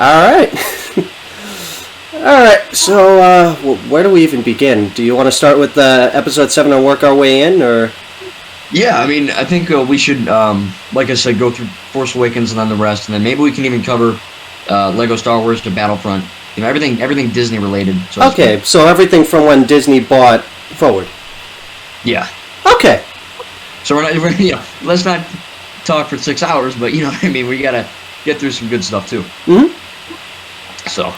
All right. All right. So, where do we even begin? Do you want to start with episode 7 and work our way in, or? Yeah, I mean, I think we should, like I said, go through Force Awakens and then the rest, and then maybe we can even cover Lego Star Wars to Battlefront. You know, everything Disney related. So everything from when Disney bought forward. Yeah. Okay. So let's not talk for 6 hours, but you know what I mean. We gotta get through some good stuff too. So,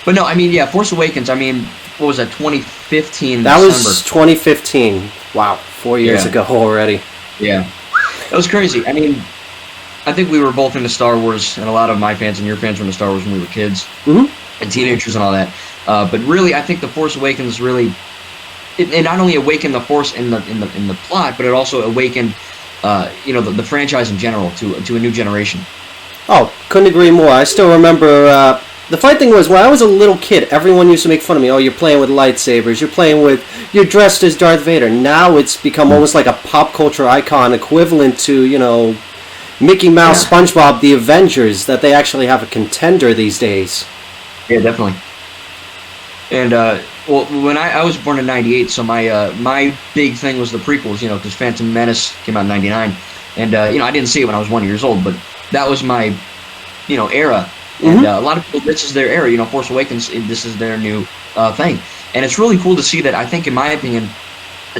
but no, I mean, yeah, Force Awakens. I mean, what was that? 2015. That December. was 2015. Wow, 4 years ago already. Yeah, that was crazy. I mean, I think we were both into Star Wars, and a lot of my fans and your fans were into Star Wars when we were kids and teenagers and all that. But really, I think the Force Awakens really it not only awakened the Force in the plot, but it also awakened the franchise in general to a new generation. Oh, couldn't agree more. I still remember. The funny thing was, when I was a little kid, everyone used to make fun of me. Oh, you're playing with lightsabers. You're dressed as Darth Vader. Now it's become almost like a pop culture icon equivalent to, Mickey Mouse, SpongeBob, the Avengers, that they actually have a contender these days. Yeah, definitely. And, when I was born in 98, so my big thing was the prequels, because Phantom Menace came out in 99. And, I didn't see it when I was 1 year old, but that was my, era. And a lot of people, this is their era, Force Awakens, this is their new thing. And it's really cool to see that, I think, in my opinion,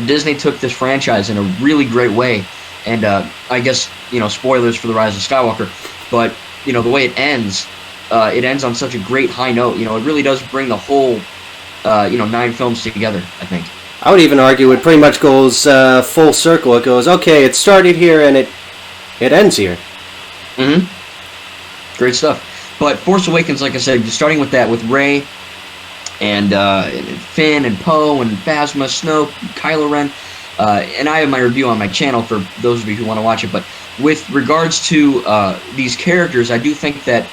Disney took this franchise in a really great way. And I guess, spoilers for The Rise of Skywalker, but, the way it ends on such a great high note. It really does bring the whole, 9 films together, I think. I would even argue it pretty much goes full circle. It goes, okay, it started here and it ends here. Great stuff. But Force Awakens, like I said, starting with that, with Rey and Finn and Poe and Phasma, Snoke, Kylo Ren, and I have my review on my channel for those of you who want to watch it. But with regards to these characters, I do think that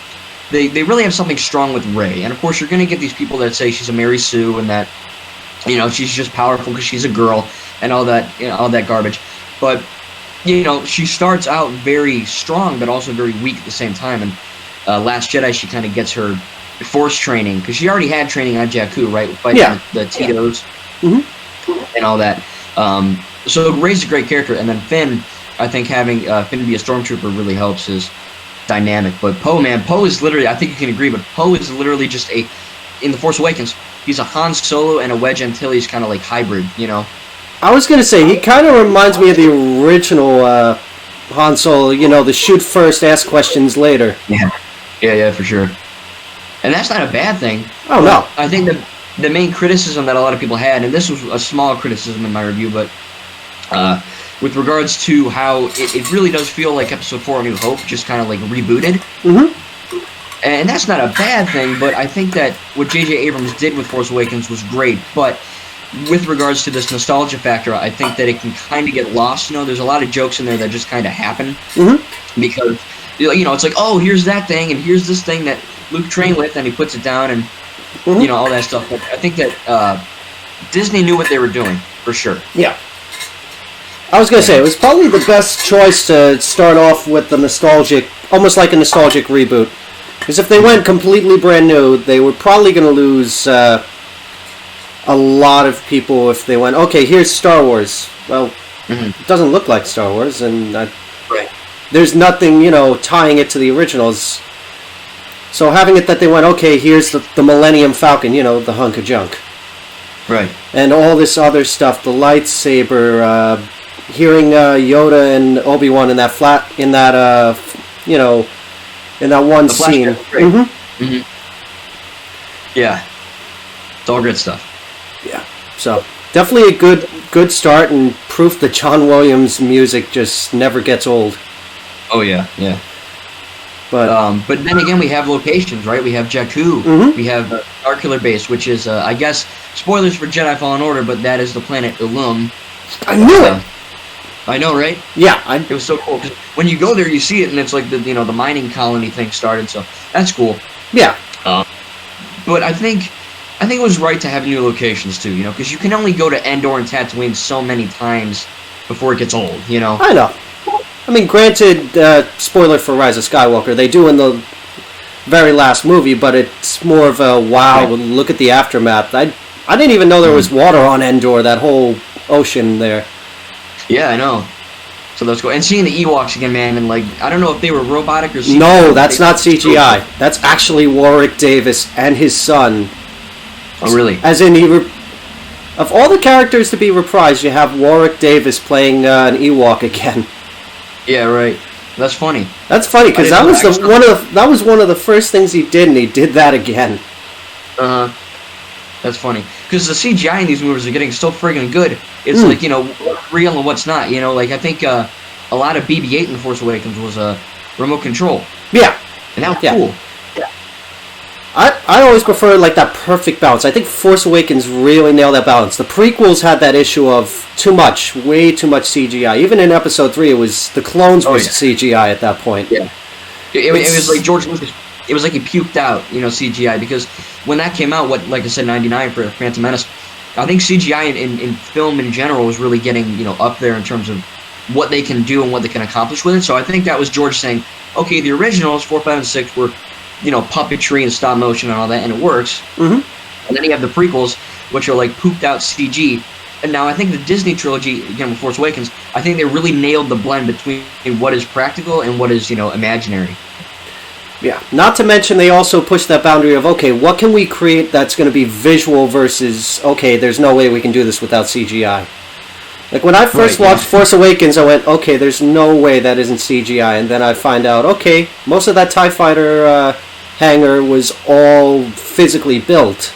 they really have something strong with Rey. And of course, you're going to get these people that say she's a Mary Sue and that she's just powerful because she's a girl and all that garbage. But she starts out very strong, but also very weak at the same time. And Last Jedi, she kind of gets her Force training, because she already had training on Jakku, right? Fighting the Tito's and all that. So Rey's a great character, and then Finn, I think having Finn be a stormtrooper really helps his dynamic. But Poe is literally, I think you can agree, but Poe is literally just in The Force Awakens, he's a Han Solo and a Wedge Antilles kind of like hybrid, I was going to say, he kind of reminds me of the original Han Solo, the shoot first, ask questions later. Yeah, for sure. And that's not a bad thing. Oh, no. I think the main criticism that a lot of people had, and this was a small criticism in my review, but with regards to how it really does feel like Episode 4 A New Hope, just kind of like rebooted. And that's not a bad thing, but I think that what J.J. Abrams did with Force Awakens was great. But with regards to this nostalgia factor, I think that it can kind of get lost. There's a lot of jokes in there that just kind of happen. Because, it's like, oh, here's that thing, and here's this thing that Luke trained with, and he puts it down, and, all that stuff. But I think that Disney knew what they were doing, for sure. Yeah. I was going to say, it was probably the best choice to start off with the nostalgic, almost like a nostalgic reboot. Because if they went completely brand new, they were probably going to lose a lot of people if they went, okay, here's Star Wars. Well, it doesn't look like Star Wars, and there's nothing, tying it to the originals. So having it that they went, okay, here's the Millennium Falcon, the hunk of junk. Right. And all this other stuff, the lightsaber, hearing Yoda and Obi-Wan in that one scene. Yeah. It's all good stuff. Yeah. So definitely a good start, and proof that John Williams' music just never gets old. Oh yeah. But then again, we have locations, right? We have Jakku. We have Starkiller Base, which is, I guess, spoilers for Jedi Fallen Order, but that is the planet Ilum. I knew it. I know, right? Yeah, it was so cool. 'Cause when you go there, you see it, and it's like the mining colony thing started. So that's cool. Yeah. But I think it was right to have new locations too. Because you can only go to Endor and Tatooine so many times before it gets old. I know. I mean, granted, spoiler for Rise of Skywalker, they do in very last movie, but it's more of a wow, Right. look at the aftermath. I didn't even know there was water on Endor, that whole ocean there. Yeah, I know. So that's cool. And seeing the Ewoks again, man, and like I don't know if they were robotic or CGI. No, that's not CGI. That's actually Warwick Davis and his son. Oh, really? As in, of all the characters to be reprised, you have Warwick Davis playing an Ewok again. Yeah, right. That's funny. That's funny because I that didn't was know. that was one of the first things he did, and he did that again. That's funny. Because the CGI in these movies are getting so friggin' good. It's like, you know, what's real and what's not. You know, like I think a lot of BB-8 in The Force Awakens was remote control. Yeah. And that was Yeah. cool. I always prefer like that perfect balance. I think Force Awakens really nailed that balance. The prequels had that issue of way too much CGI. Even in Episode 3, it was the clones were CGI at that point. Yeah. It was like George Lucas. It was like he puked out, you know, CGI, because when that came out, like I said, 99 for Phantom Menace, I think CGI in film in general was really getting, you know, up there in terms of what they can do and what they can accomplish with it. So I think that was George saying, okay, the originals, 4, 5, and 6 were, you know, puppetry and stop motion and all that, and it works. Mm-hmm. And then you have the prequels, which are like pooped out CG. And now I think the Disney trilogy, again with Force Awakens, I think they really nailed the blend between what is practical and what is, you know, imaginary. Yeah. Not to mention they also pushed that boundary of, okay, what can we create that's going to be visual versus, okay, there's no way we can do this without CGI. Like when I first watched Force Awakens, I went, okay, there's no way that isn't CGI. And then I find out, okay, most of that TIE Fighter hangar was all physically built.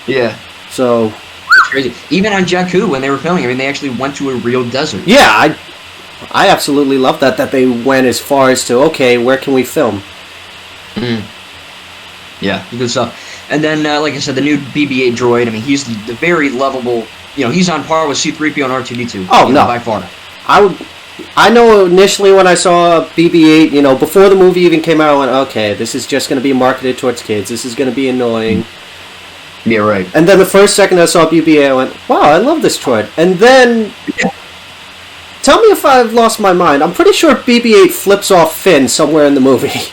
Yeah. So... It's crazy. Even on Jakku, when they were filming, I mean, they actually went to a real desert. Yeah, I absolutely love that they went as far as to, okay, where can we film? Yeah, good stuff. And then, like I said, the new BB-8 droid, I mean, he's the very lovable, you know, he's on par with C-3PO and R2-D2. Oh, no. By far. I know initially when I saw BB-8, you know, before the movie even came out, I went, okay, this is just going to be marketed towards kids. This is going to be annoying. Yeah, right. And then the first second I saw BB-8, I went, wow, I love this droid. And then... Tell me if I've lost my mind. I'm pretty sure BB-8 flips off Finn somewhere in the movie.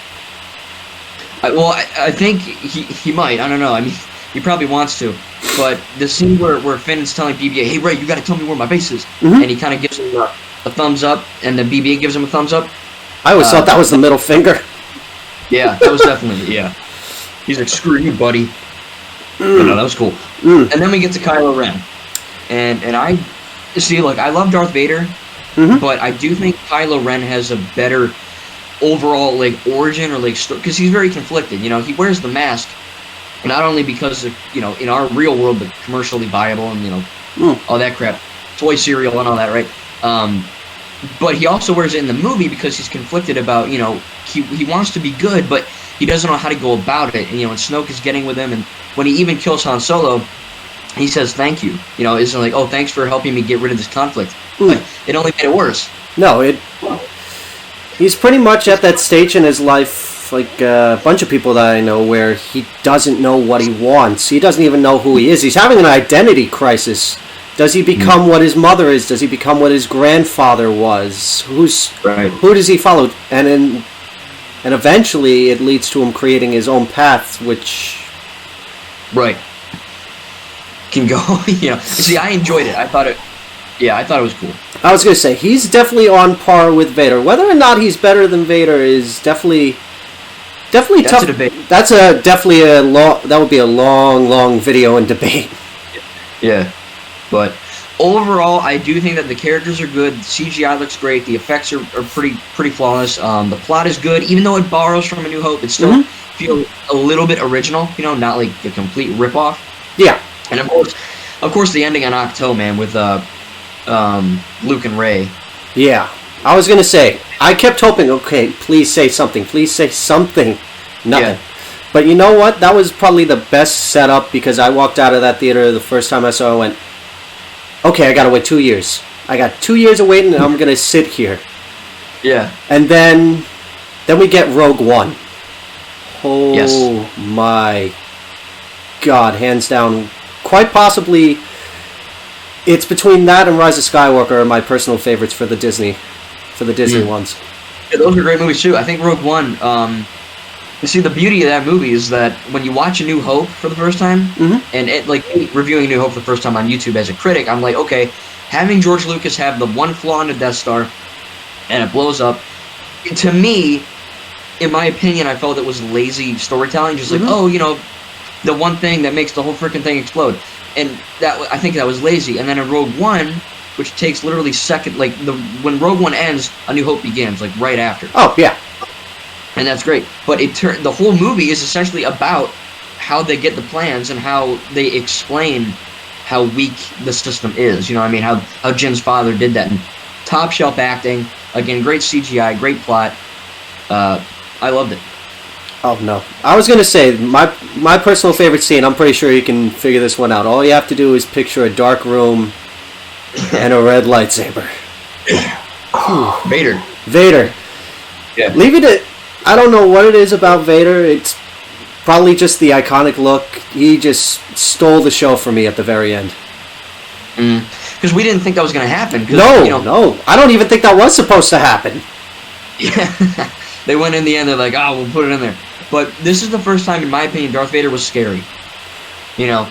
I think he might. I don't know. I mean, he probably wants to. But the scene where Finn's telling BB-8, hey, Ray, you got to tell me where my base is. Mm-hmm. And he kind of gives him a thumbs up, and then BB-8 gives him a thumbs up. I always thought that was the middle finger. Yeah, that was definitely, yeah. He's like, screw you, buddy. But no, that was cool. And then we get to Kylo Ren. And I, see, look, I love Darth Vader, but I do think Kylo Ren has a better overall, like, origin or, like, story, because he's very conflicted. You know, he wears the mask, not only because of, you know, in our real world, but commercially viable and, you know, all that crap, toy cereal and all that, right? But he also wears it in the movie because he's conflicted about, you know, he wants to be good, but he doesn't know how to go about it. And, you know, and Snoke is getting with him, and when he even kills Han Solo, he says thank you. You know, it's like, oh, thanks for helping me get rid of this conflict. But it only made it worse. No, he's pretty much at that stage in his life, like a bunch of people that I know, where he doesn't know what he wants. He doesn't even know who he is. He's having an identity crisis. Does he become what his mother is? Does he become what his grandfather was? Who does he follow? And eventually it leads to him creating his own path, which... Right. Can go, you know. See, I enjoyed it. I thought it was cool. I was going to say, he's definitely on par with Vader. Whether or not he's better than Vader is definitely tough. That's a debate. That would be a long video and debate. Yeah. But overall, I do think that the characters are good. The CGI looks great. The effects are pretty flawless. The plot is good, even though it borrows from A New Hope. It still feels a little bit original. You know, not like a complete ripoff. Yeah. And of course, the ending on Octo, man, with Luke and Rey. Yeah. I was gonna say, I kept hoping, okay, please say something. Please say something. Nothing. Yeah. But you know what? That was probably the best setup, because I walked out of that theater the first time I saw it and went, okay, I gotta wait 2 years. I got 2 years of waiting, and I'm gonna sit here. Yeah. And then we get Rogue One. Oh Yes. My God, hands down. Quite possibly, it's between that and Rise of Skywalker are my personal favorites for the Disney ones. Yeah, those are great movies too. I think Rogue One, You see, the beauty of that movie is that when you watch A New Hope for the first time, and it, like reviewing A New Hope for the first time on YouTube as a critic, I'm like, okay, having George Lucas have the one flaw in the Death Star, and it blows up, to me, in my opinion, I felt it was lazy storytelling, just like, oh, you know, the one thing that makes the whole freaking thing explode. And I think that was lazy. And then in Rogue One, which takes literally second, like, when Rogue One ends, A New Hope begins, like, right after. Oh, yeah. And that's great. But the whole movie is essentially about how they get the plans and how they explain how weak the system is. You know what I mean? How Jin's father did that. And top shelf acting. Again, great CGI, great plot. I loved it. Oh, no. I was going to say, my personal favorite scene, I'm pretty sure you can figure this one out. All you have to do is picture a dark room and a red lightsaber. Vader. Yeah. Leave it at... I don't know what it is about Vader. It's probably just the iconic look. He just stole the show for me at the very end. Because we didn't think that was going to happen. No. I don't even think that was supposed to happen. Yeah. They went in the end, they're like, oh, we'll put it in there. But this is the first time, in my opinion, Darth Vader was scary. You know,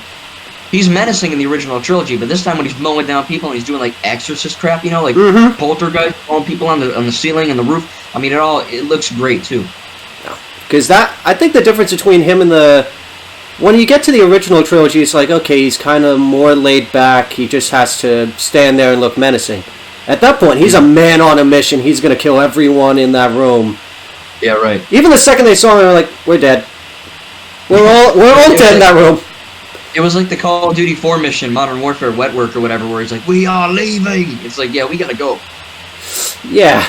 he's menacing in the original trilogy, but this time when he's mowing down people and he's doing, like, exorcist crap, you know, like poltergeist, throwing people on the ceiling and the roof. I mean, it looks great, too. Because I think the difference between him and when you get to the original trilogy, it's like, okay, he's kind of more laid back. He just has to stand there and look menacing. At that point, he's a man on a mission. He's going to kill everyone in that room. Yeah, right. Even the second they saw him, they were like, we're dead. We're all dead in that room. It was like the Call of Duty 4 mission, Modern Warfare, Wet Work or whatever, where he's like, we are leaving. It's like, yeah, we got to go. Yeah.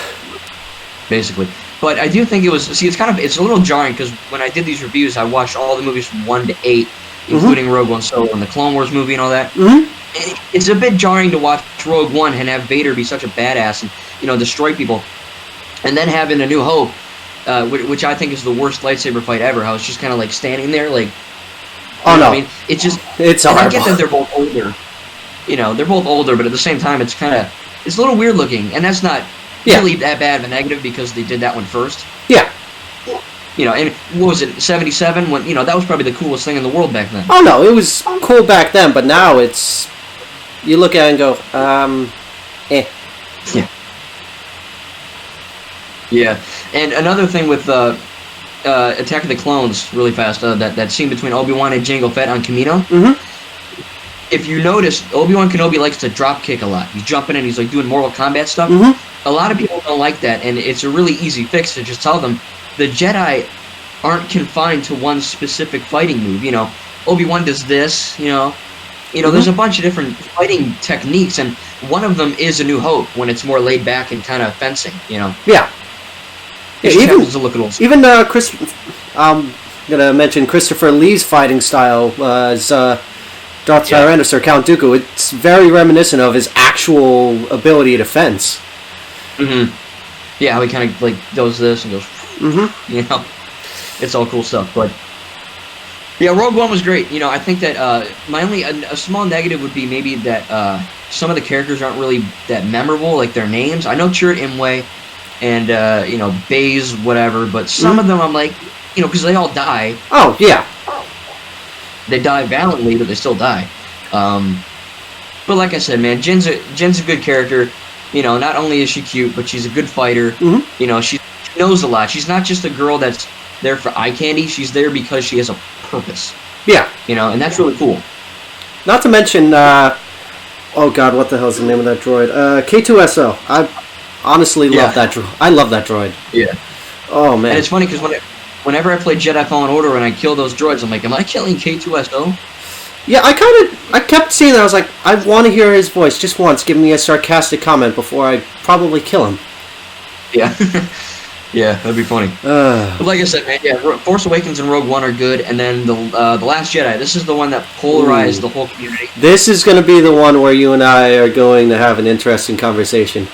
Basically. But I do think it's a little jarring because when I did these reviews, I watched all the movies from 1 to 8, including Rogue One Solo and the Clone Wars movie and all that. It's a bit jarring to watch Rogue One and have Vader be such a badass and, you know, destroy people. And then having A New Hope, which I think is the worst lightsaber fight ever, how it's just kind of like standing there, like... Oh, no. I mean, it's horrible. I get that they're both older. You know, they're both older, but at the same time, it's a little weird looking. And that's not really that bad of a negative because they did that one first. Yeah. You know, and what was it, 77? When, you know, that was probably the coolest thing in the world back then. Oh, no, it was cool back then, but now it's... You look at it and go, eh. Yeah. Yeah. And another thing with Attack of the Clones, really fast, that scene between Obi-Wan and Jango Fett on Kamino. If you notice, Obi-Wan Kenobi likes to drop kick a lot. He's jumping and he's like doing Mortal Kombat stuff. A lot of people don't like that, and it's a really easy fix to just tell them the Jedi aren't confined to one specific fighting move. You know, Obi-Wan does this, you know, there's a bunch of different fighting techniques, and one of them is A New Hope when it's more laid back and kind of fencing, you know. Yeah. Even to look at old. Even I'm gonna mention Christopher Lee's fighting style as Darth Tyrannus or Count Dooku. It's very reminiscent of his actual ability to fence. Yeah, how he kind of like does this and goes. You know, it's all cool stuff. But yeah, Rogue One was great. You know, I think that my only a small negative would be maybe that some of the characters aren't really that memorable, like their names. I know Chirrut Imwe and you know, Baze, whatever, but some of them I'm like, you know, because they all die. Oh yeah, they die valiantly, but they still die. But like I said, man, Jin's a good character. You know, not only is she cute, but she's a good fighter. You know, she knows a lot. She's not just a girl that's there for eye candy. She's there because she has a purpose. Yeah. You know, and that's really cool. Not to mention, oh god, what the hell's the name of that droid? K2SO. I honestly love that droid. I love that droid. Yeah. Oh man. And it's funny because whenever I play Jedi Fallen Order and I kill those droids, I'm like, am I killing K2SO? Yeah, I kept seeing that. I was like, I want to hear his voice just once. Give me a sarcastic comment before I probably kill him. Yeah. Yeah, that'd be funny. But like I said, man, yeah, Force Awakens and Rogue One are good, and then the Last Jedi. This is the one that polarized the whole community. This is going to be the one where you and I are going to have an interesting conversation.